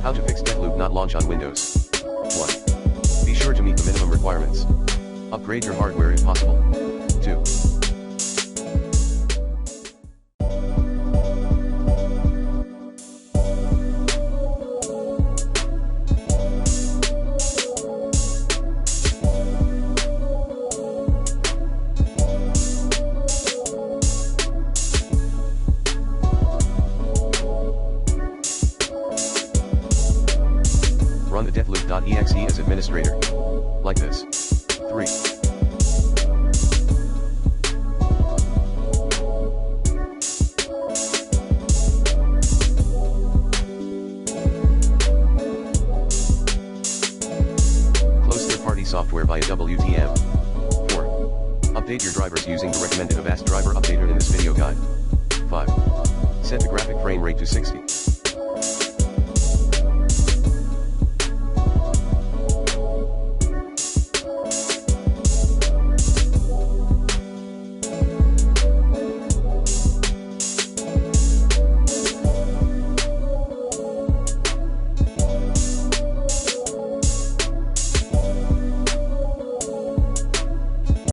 How to fix Deathloop not launch on Windows. 1. Be sure to meet the minimum requirements. Upgrade your hardware if possible. 2. Run the Deathloop.exe as administrator. Like this. 3. Close third-party software via WTM. 4. Update your drivers using the recommended Avast driver updater in this video guide. 5. Set the graphic frame rate to 60.